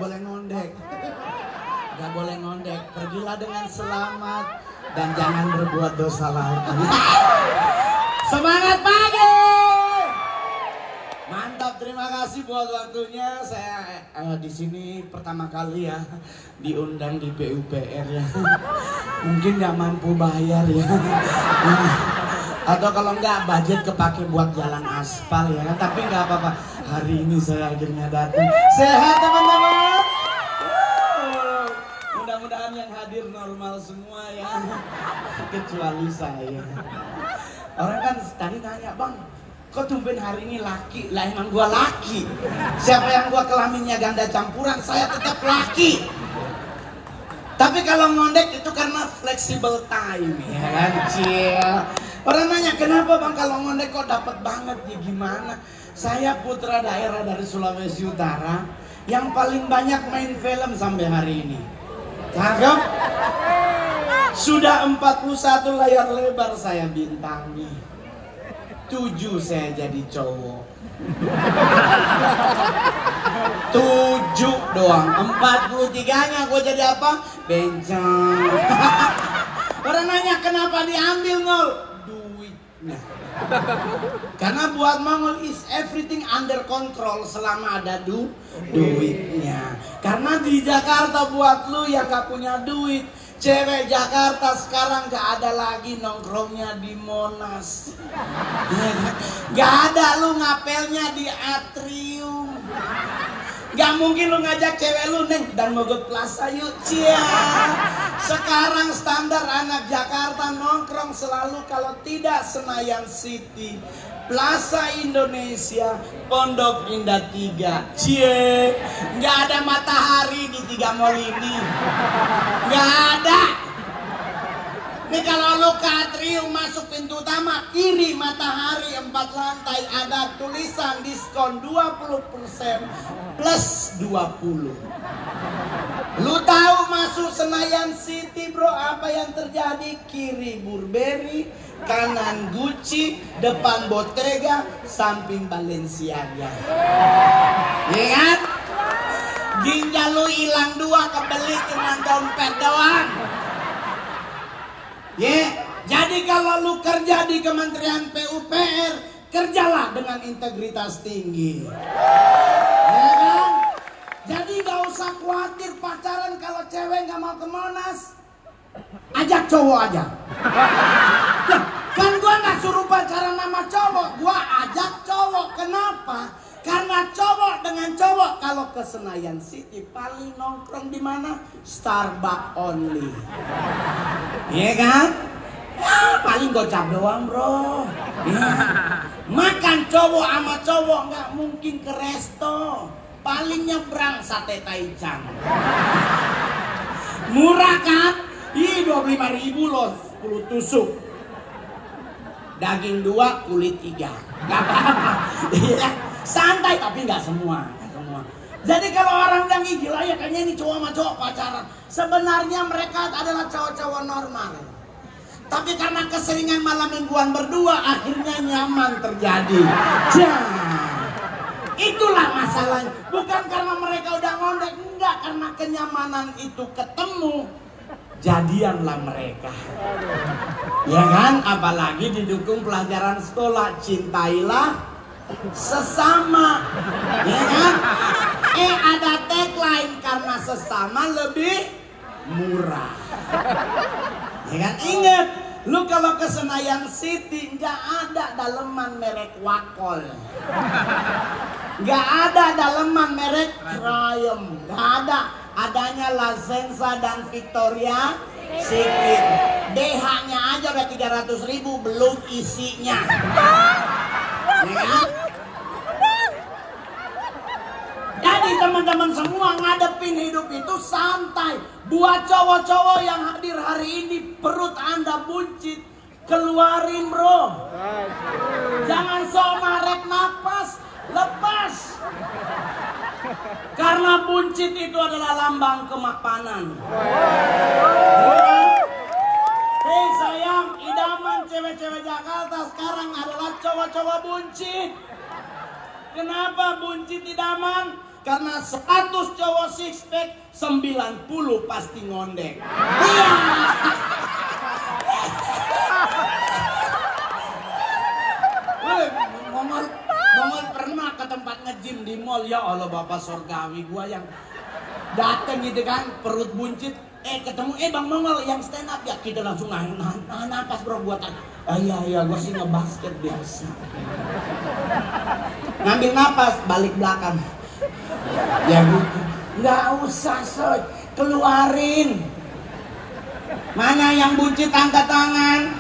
boleh ngondek. Gak boleh ngondek. Pergilah dengan selamat dan jangan berbuat dosa lagi. Semangat pagi. Mantap, terima kasih buat waktunya. Saya di sini pertama kali ya diundang di PUPR ya. Mungkin nggak mampu bayar ya. Atau kalau nggak budget kepake buat jalan aspal ya kan. Tapi nggak apa-apa. Hari ini saya akhirnya datang. Sehat teman-teman. Mudah-mudahan yang hadir normal semua ya. Kecuali saya. Orang kan tadi nanya, bang, kok tumben hari ini laki? Lah emang gua laki. Siapa yang gua kelaminnya ganda campuran, saya tetap laki. Tapi kalau ngondek itu karena flexible time ya kan, Cil. Orang nanya, kenapa bang kalau ngondek kok dapat banget ya, gimana? Saya putra daerah dari Sulawesi Utara yang paling banyak main film sampai hari ini. Cakep? Sudah 41 layar lebar saya bintangi. 7 saya jadi cowok. 7 doang. 43-nya gue jadi apa? Bencong. Orang nanya kenapa diambil Ngol? Duitnya. Karena buat Mongol is everything under control selama ada duitnya. Karena di Jakarta buat lu yang gak punya duit, cewek Jakarta sekarang gak ada lagi nongkrongnya di Monas. Gak ada lu ngapelnya di Atrium. Gak mungkin lu ngajak cewek lu, Neng, dan Mogot Plaza yuk, cia. Sekarang standar anak Jakarta nongkrong selalu kalau tidak Senayan City, Plaza Indonesia, Pondok Indah 3. Cie, gak ada Matahari di 3 Mall ini. Gak ada. Nih kalau lu ke Atrium masuk pintu utama kiri Matahari 4 lantai ada tulisan diskon 20% plus 20. Lu tahu masuk Senayan City bro apa yang terjadi? Kiri Burberry, kanan Gucci, depan Bottega, samping Balenciaga. Iya kan? Ginjal lu hilang 2 kebeli cuma dompet doang. Jadi kalau lu kerja di Kementerian PUPR, kerjalah dengan integritas tinggi. Ya kan? Jadi gak usah khawatir pacaran kalau cewek gak mau ke Monas. Ajak cowok aja. Nah, kan gua gak suruh pacaran sama cowok, gua ajak cowok. Kenapa? Karena cowok dengan cowok kalau ke Senayan City paling nongkrong di mana? Starbucks only. Iya kan? Ya, paling gocap doang bro. Ya. Makan cowok sama cowok nggak mungkin ke resto. Paling nyebrang sate taichan. Murah kan? Ih 25.000 loh 10 tusuk. Daging 2, kulit 3. Gak apa-apa. Santai tapi nggak semua. Jadi kalau orang bilang gila ya kayaknya ini cowok sama cowok pacaran, sebenarnya mereka adalah cowok-cowok normal. Tapi karena keseringan malam mingguan berdua akhirnya nyaman terjadi. Itulah masalahnya. Bukan karena mereka udah ngondek, enggak, karena kenyamanan itu ketemu. Jadianlah mereka. Ya kan? Apalagi didukung pelajaran sekolah, cintailah sesama. Ya kan? Ada tagline karena sesama lebih murah. Ya kan? Ingat, lu kalau ke Senayan City nggak ada daleman merek Wakol, nggak ada daleman merek Triumph, nggak ada. Adanya La Senza dan Victoria Secret. DH-nya aja udah 300.000 belum isinya. Ya kan? Jadi teman-teman semua ngadepin hidup itu santai. Buat cowok-cowok yang hadir hari ini perut Anda buncit, keluarin bro. Jangan sok narik napas, lepas. Karena buncit itu adalah lambang kemapanan. Hei sayang, idaman cewek-cewek Jakarta sekarang adalah cowok-cowok buncit. Kenapa buncit idaman? Karena 100 cowok six pack, 90 pasti ngondek. Iya. Mongol pernah ke tempat nge-gym di mall. Ya Allah, bapak surgawi gua yang dateng gitu kan, perut buncit. Ketemu Bang Mongol yang stand up ya, kita langsung napas bro buat iya gua sih ngebasket biasa. Ngambil napas balik belakang. Ya gitu. Nggak usah soy, keluarin. Mana yang buncit angkat tangan.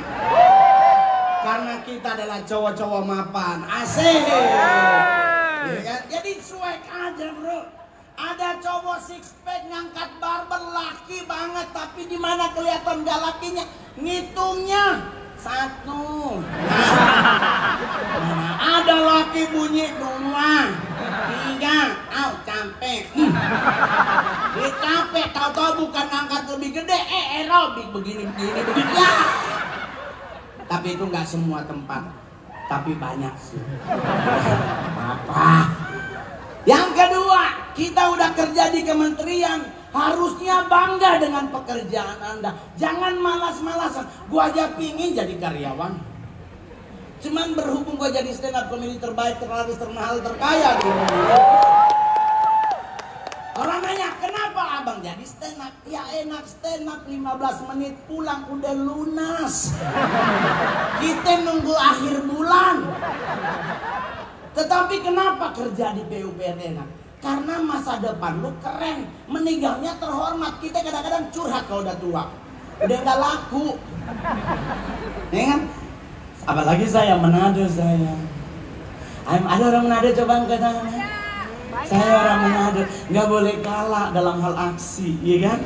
Karena kita adalah cowok-cowok mapan. Asik. Ya, jadi cuek aja bro. Ada cowok six pack ngangkat barbel laki banget, tapi di mana kelihatan gak lakinya? Ngitungnya 1. Nah, ada laki bunyi 2, 3, capek. Dia capek, tahu-tahu bukan ngangkat lebih gede, aerobik begini. Ya. Tapi itu nggak semua tempat, tapi banyak sih. Apa? Yang kedua, kita udah kerja di kementerian, harusnya bangga dengan pekerjaan Anda. Jangan malas-malasan. Gua aja pingin jadi karyawan. Cuman berhubung gua jadi stand up comedy terbaik, terlaris, termahal, terkaya di Indonesia. Orang nanya, kenapa abang jadi stand up? Ya enak, stand up 15 menit pulang udah lunas. Kita nunggu akhir bulan. Tetapi kenapa kerja di PUPR enak? Karena masa depan lu keren, meninggalnya terhormat. Kita kadang-kadang curhat kalau udah tua, udah nggak laku, ya kan? Apalagi saya Manado saya. Ada orang Manado coba angkat tangan. Saya orang Manado, nggak boleh kalah dalam hal aksi, ya kan?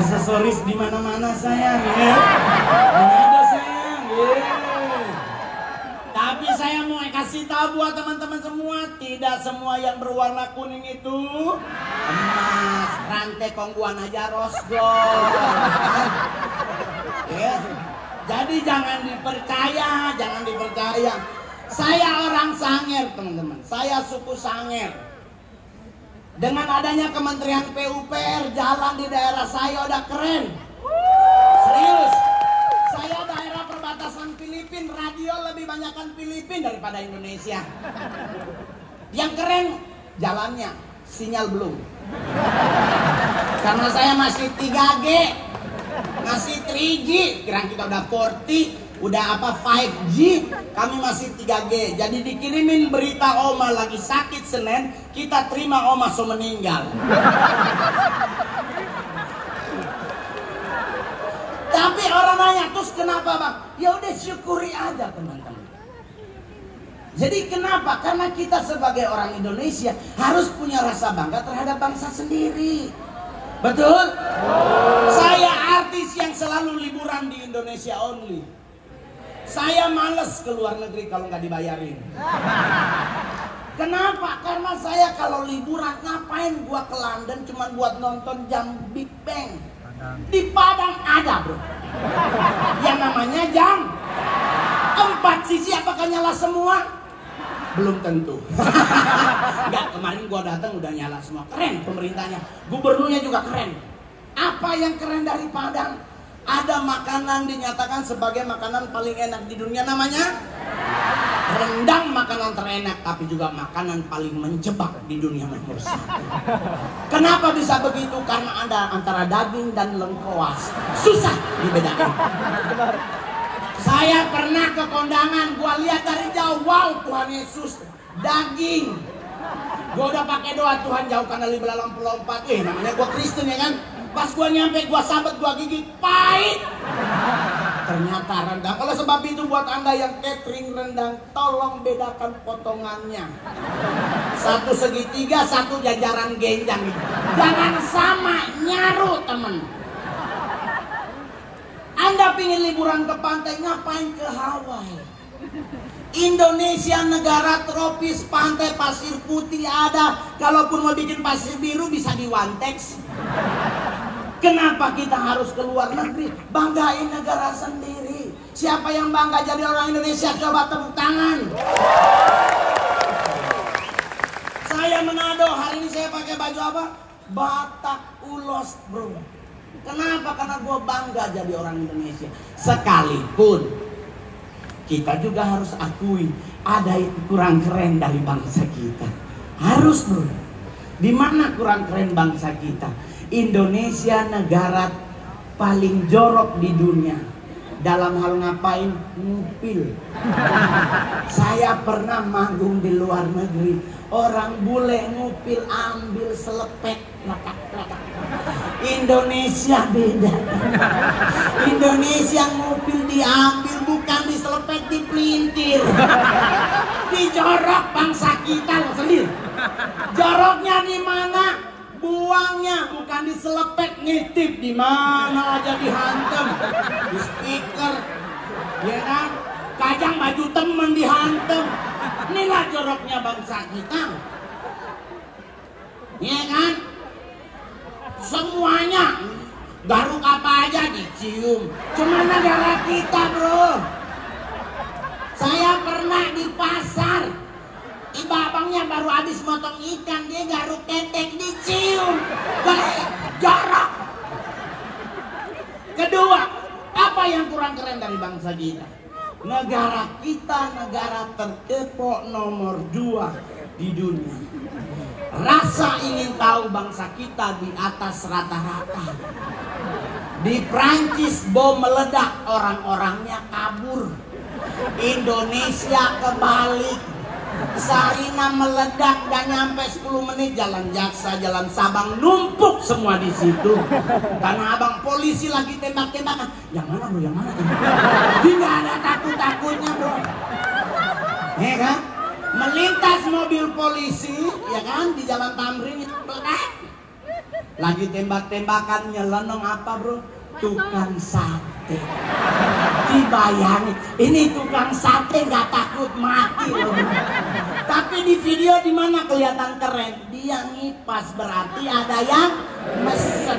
Aksesoris di mana-mana sayang, ya. Manado sayang, ya. Tapi saya mau kasih tahu buat teman-teman semua, tidak semua yang berwarna kuning itu emas. Rantai kongguan aja rosgol. Ya. Jadi jangan dipercaya. Saya orang Sanger, teman-teman. Saya suku Sanger. Dengan adanya Kementerian PUPR, jalan di daerah saya udah keren. Serius. Saya daerah perbatasan Filipina, radio lebih banyakkan Filipina daripada Indonesia. Yang keren jalannya, sinyal belum. Karena saya masih 3G, masih 3G, kira kita udah 40, udah 5G, kami masih 3G. Jadi dikirimin berita Oma lagi sakit Senin, kita terima Oma so meninggal. Tapi orang nanya, terus kenapa bang? Ya udah syukuri aja teman-teman. Jadi kenapa? Karena kita sebagai orang Indonesia harus punya rasa bangga terhadap bangsa sendiri. Betul? Saya artis yang selalu liburan di Indonesia only. Saya males ke luar negeri kalau nggak dibayarin. Kenapa? Karena saya kalau liburan ngapain gua ke London cuma buat nonton jam Big Bang. Di Padang ada bro, yang namanya jam 4 sisi. Apakah nyala semua? Belum tentu. Enggak, kemarin gua datang udah nyala semua. Keren pemerintahnya, gubernurnya juga keren. Apa yang keren dari Padang? Ada makanan dinyatakan sebagai makanan paling enak di dunia, namanya rendang. Makanan terenak, tapi juga makanan paling menjebak di dunia nomor 1. Kenapa bisa begitu? Karena ada antara daging dan lengkoas, susah dibedakan. Saya pernah ke kondangan, gua lihat dari jauh, wow Tuhan Yesus, daging. Gua udah pakai doa, Tuhan jauhkan dari belalang pelompat. Namanya gua Kristen ya kan. Pas gua nyampe, gua sambet, gua gigit, pahit. Ternyata rendang. Kalau sebab itu buat Anda yang catering rendang, tolong bedakan potongannya. Satu segitiga, satu jajaran genjang. Jangan sama, nyaru temen. Anda pingin liburan ke pantai, ngapain ke Hawaii? Indonesia negara tropis, pantai pasir putih ada. Kalaupun mau bikin pasir biru bisa di Wantex. Kenapa kita harus ke luar negeri? Banggain negara sendiri. Siapa yang bangga jadi orang Indonesia? Coba tepuk tangan. Saya Manado, hari ini saya pakai baju apa? Batak Ulos bro. Kenapa? Karena gue bangga jadi orang Indonesia. Sekalipun kita juga harus akui ada yang kurang keren dari bangsa kita. Harus bro. Di mana kurang keren bangsa kita? Indonesia negara paling jorok di dunia. Dalam hal ngapain? Ngupil. Saya pernah manggung di luar negeri. Orang bule ngupil ambil selepet. Indonesia beda. Indonesia ngupil diambil bukan diselepet, dipelintir. Dijorok bangsa kita loh sendiri. Joroknya di mana? Buangnya bukan diselepet, ngitip di mana aja dihantem. Di stiker, ya kan? Kadang baju temen dihantem. Inilah joroknya bangsa kita. Ya kan? Semuanya garuk apa aja dicium. Cuma negara kita bro. Saya pernah di pasar. Ibu abangnya baru habis motong ikan, dia garuk ketek dicium. Jorok. Kedua, apa yang kurang keren dari bangsa kita? Negara kita negara terkepo nomor 2 di dunia. Rasa ingin tahu bangsa kita di atas rata-rata. Di Prancis bom meledak, orang-orangnya kabur. Indonesia kebalik. Sarina meledak dan nyampe 10 menit jalan Jaksa, jalan Sabang numpuk semua di situ. Karena abang polisi lagi tembak-tembakan. Yang mana bro? Yang mana? Tidak ada takut-takutnya bro. Ya kan? Melintas mobil polisi, ya kan, di Jalan Tamrin meledak. Lagi tembak-tembakan, nyelenong apa bro? Tukang sate. Dibayangin, ini tukang sate nggak takut mati loh. Tapi di video di mana kelihatan keren, dia ngipas, berarti ada yang mesen.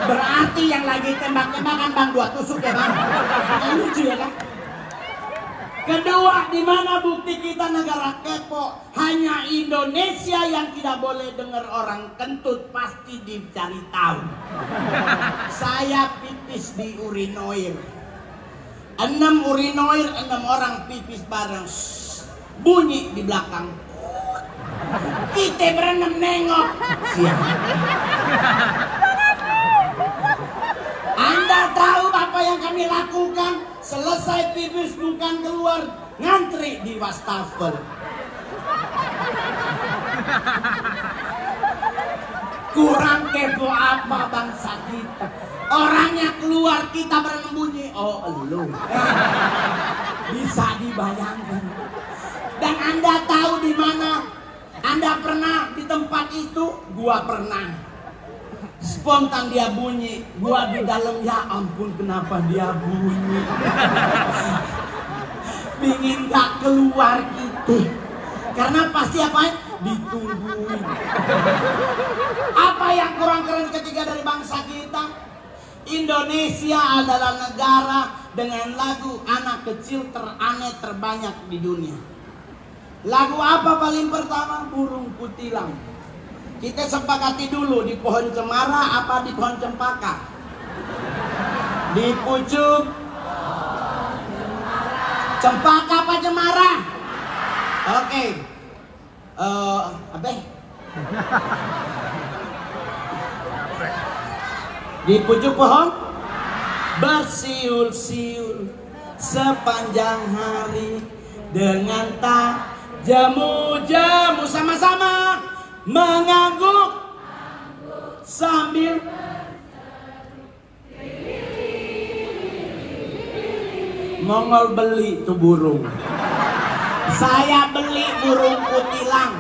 Berarti yang lagi tembak-tembakan bang 2 tusuk ya bang. Yang lucu ya kan? Kedua, di mana bukti kita negara kepo? Hanya Indonesia yang tidak boleh dengar orang kentut, pasti dicari tahu. Saya pipis di urinoir. 6 urinoir, 6 orang pipis bareng. Bunyi di belakang. Kita berenam nengok. Siapa? Anda tahu apa yang kami lakukan? Selesai pipis bukan keluar, ngantri di wastafel. Kurang kepo apa bangsa kita? Orangnya keluar, kita bersembunyi. Oh elu. Bisa dibayangkan. Dan Anda tahu di mana? Anda pernah di tempat itu? Gua pernah. Spontan dia bunyi, gua di dalam, ya ampun kenapa dia bunyi. Pingin gak keluar gitu. Karena pasti apa? Ditungguin. Apa yang kurang keren ketiga dari bangsa kita? Indonesia adalah negara dengan lagu anak kecil teraneh terbanyak di dunia. Lagu apa paling pertama? Burung Kutilang. Kita sepakati dulu, di pohon cemara apa di pohon cempaka? Di pucuk cempaka apa cemara? Oke. Apa? Di pucuk pohon bersiul-siul sepanjang hari dengan tak jamu-jamu sama-sama mengangguk sambil Mongol beli tuh burung. Saya beli burung kutilang.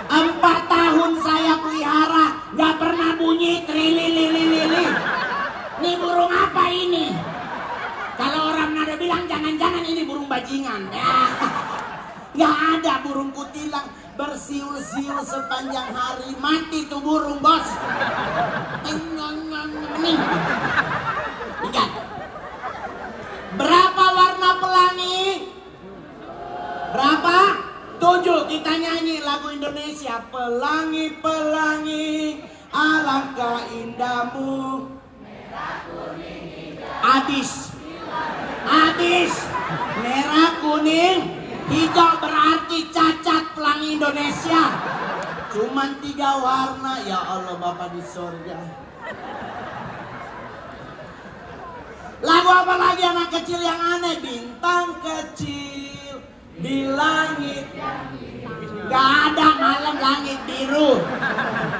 4 tahun saya pelihara, nggak pernah bunyi trilililili. Ini burung apa ini? Kalau orang nada bilang jangan-jangan ini burung bajingan. Nggak ada burung kutilang. Bersiul-siul sepanjang hari, mati tuh burung bos. Lihat. Berapa warna pelangi? Berapa? 7 kita nyanyi lagu Indonesia. Pelangi-pelangi alangkah indahmu. Habis. Merah, kuning, hijau berarti cacat pelangi Indonesia. Cuman 3 warna. Ya Allah Bapa di surga. Lagu apa lagi anak kecil yang aneh? Bintang kecil di langit. Gak ada malam langit biru.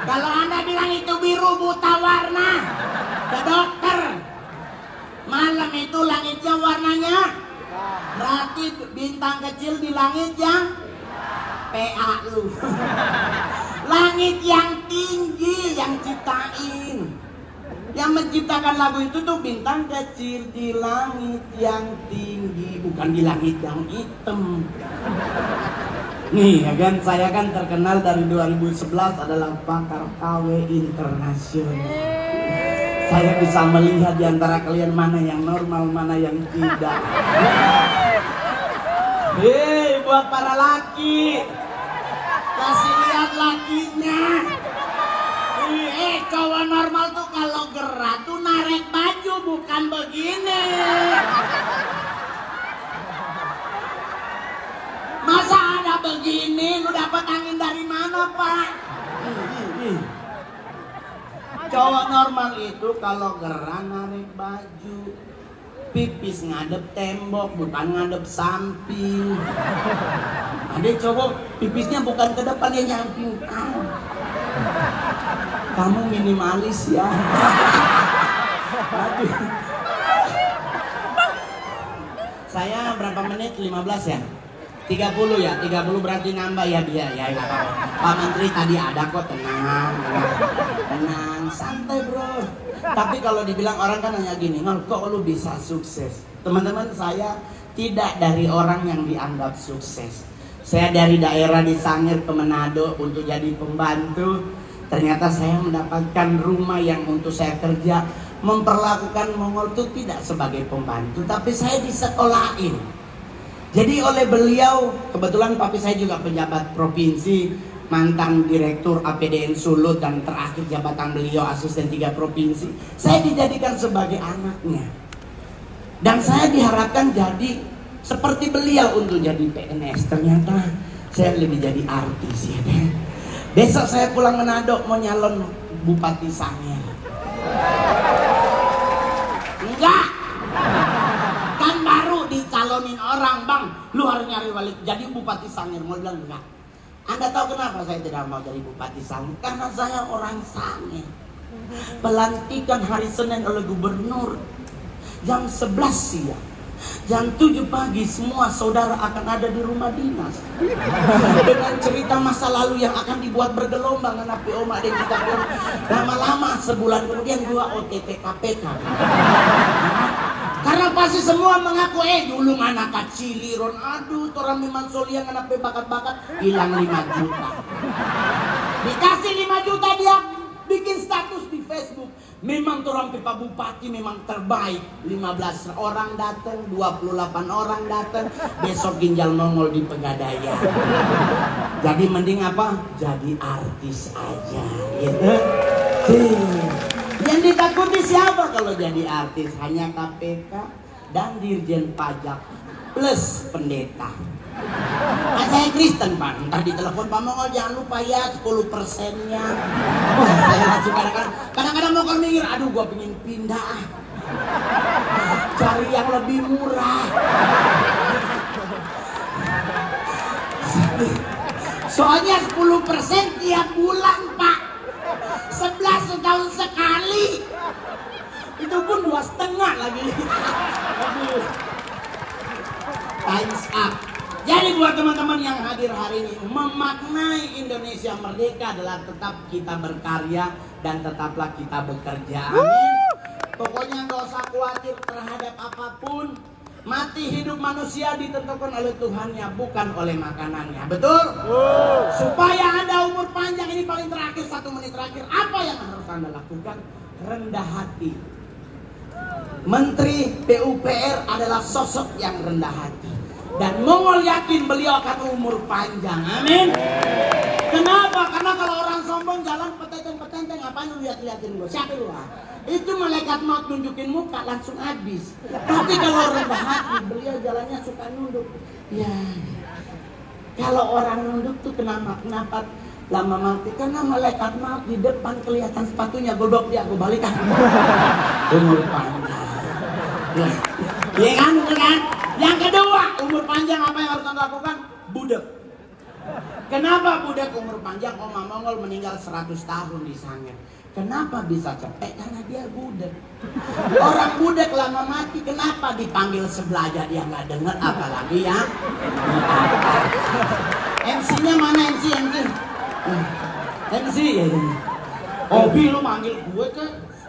Kalau Anda bilang itu biru buta warna, ke dokter. Malam itu langitnya warnanya, berarti bintang kecil di langit yang PA lu. Langit yang tinggi yang ciptain. Yang menciptakan lagu itu tuh bintang kecil di langit yang tinggi, bukan di langit yang hitam. Nih ya kan, saya kan terkenal dari 2011 adalah pakar KW internasional. Saya bisa melihat di antara kalian mana yang normal, mana yang tidak. Hei, buat para laki, kasih lihat lakinya. Cowok normal tuh kalau gerak tuh narik baju, bukan begini. Masa ada begini, lu dapat angin dari mana, Pak? Cowok normal itu kalau gerak narik baju, pipis ngadep tembok, bukan ngadep samping. Ada cowok pipisnya bukan ke depan, dia nyamping. Kamu minimalis ya. Aduh. Saya berapa menit? 15 ya? 30 ya? 30 berarti nambah ya dia. Ya nggak apa-apa. Pak Menteri tadi ada kok, tenang. Tenang, santai bro. Tapi kalau dibilang orang kan hanya gini, kok lu bisa sukses? Teman-teman, saya tidak dari orang yang dianggap sukses. Saya dari daerah di Sangir ke Manado untuk jadi pembantu. Ternyata saya mendapatkan rumah yang untuk saya kerja. Memperlakukan Mongol itu tidak sebagai pembantu, tapi saya disekolahin. Jadi oleh beliau, kebetulan papi saya juga pejabat provinsi, mantan direktur APDN Sulut, dan terakhir jabatan beliau asisten 3 provinsi. Saya dijadikan sebagai anaknya. Dan saya diharapkan jadi seperti beliau untuk jadi PNS. Ternyata saya lebih jadi artis ya. Besok saya pulang Manado mau nyalon Bupati Sangir. Enggak. Kan baru dicalonin orang, Bang. Lu harus nyari wali jadi Bupati Sangir. Mau bilang enggak. Anda tahu kenapa saya tidak mau jadi Bupati Sangir? Karena saya orang Sangir. Pelantikan hari Senin oleh gubernur jam 11 siang. Jam 7 pagi semua saudara akan ada di rumah dinas dengan cerita masa lalu yang akan dibuat bergelombang. Anak PO ada yang kita bilang lama-lama sebulan kemudian gua OTT KPK. Karena pasti semua mengaku dulu anak keciliron, aduh orang Miman Soliang anak bakat-bakat hilang 5 juta. Dikasih 5 juta dia bikin status di Facebook. Memang orang Pak Bupati memang terbaik. 15 orang datang, 28 orang datang. Besok ginjal Mongol di Pegadaian. Jadi mending apa? Jadi artis aja, gitu. Yang ditakuti siapa kalau jadi artis? Hanya KPK dan Dirjen Pajak plus pendeta. Kan saya Kristen Pak, ntar ditelepon Pak Mongol jangan lupa ya 10%-nya. Wah, saya langsung kadang-kadang Mongol mikir, aduh gua pengen pindah, cari yang lebih murah. Soalnya 10% tiap bulan Pak, 11 setahun sekali. Itu pun 2,5 lagi. Aduh. Times up. Jadi buat teman-teman yang hadir hari ini, memaknai Indonesia merdeka adalah tetap kita berkarya dan tetaplah kita bekerja. Amin. Pokoknya nggak usah khawatir terhadap apapun. Mati hidup manusia ditentukan oleh Tuhannya, bukan oleh makanannya. Betul? Supaya Anda umur panjang, ini paling terakhir 1 menit terakhir. Apa yang harus Anda lakukan? Rendah hati. Menteri PUPR adalah sosok yang rendah hati. Dan Mongol yakin beliau akan umur panjang. Amin. Kenapa? Karena kalau orang sombong jalan petenteng-petenteng, ngapain lu lihat-liatin gua? Siapa lu? Itu malaikat maut nunjukin muka langsung habis. Tapi kalau rendah hati, beliau jalannya suka nunduk. Ya. Kalau orang nunduk tuh kenapa lama mati? Karena malaikat maut di depan kelihatan sepatunya, godok dia, gua balikan. Umur panjang. Iya kan, betul kan? Yang kedua, umur panjang apa yang harus Anda lakukan? Budek. Kenapa budek umur panjang? Oma Mongol meninggal 100 tahun di sana. Kenapa bisa cepet? Karena dia budek. Orang budek lama mati, kenapa dipanggil sebelah aja dia nggak dengar, apalagi yang di atas. MC-nya mana MC? MC ya. Obi lu manggil gue ke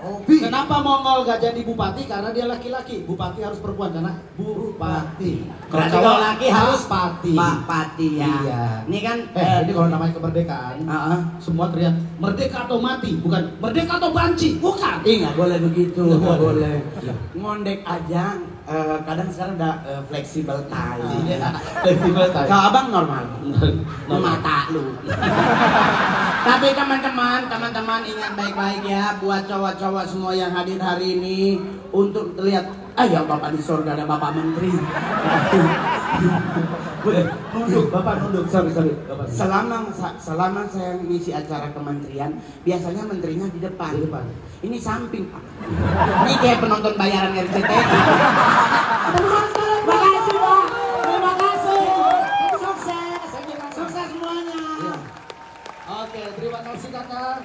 Obi. Kenapa Mongol gak jadi bupati? Karena dia laki-laki. Bupati harus perempuan karena bupati. Kalau cowok laki harus pati. Pak Pati ya. Iya. Ini kan ini kalau namanya kemerdekaan, semua teriak merdeka atau mati, bukan merdeka atau banci, bukan. Nggak boleh begitu. Nggak boleh. Ngondek aja. Kadang sekarang udah fleksibel time. Fleksibel time. Kalau abang normal. Mata lu. Tapi teman-teman ingat baik-baik ya, buat cowok-cowok semua yang hadir hari ini untuk terlihat, ya Bapak di surga ada Bapak Menteri. Nunduk, Bapak nunduk. Sorry. Bapak. Selama saya ngisi acara kementerian, biasanya menterinya di depan. Ini samping, Pak. Ini kayak penonton bayaran RCTI. Terima kasih, Pak. Terima kasih. Sukses semuanya. Oke, terima kasih kakak.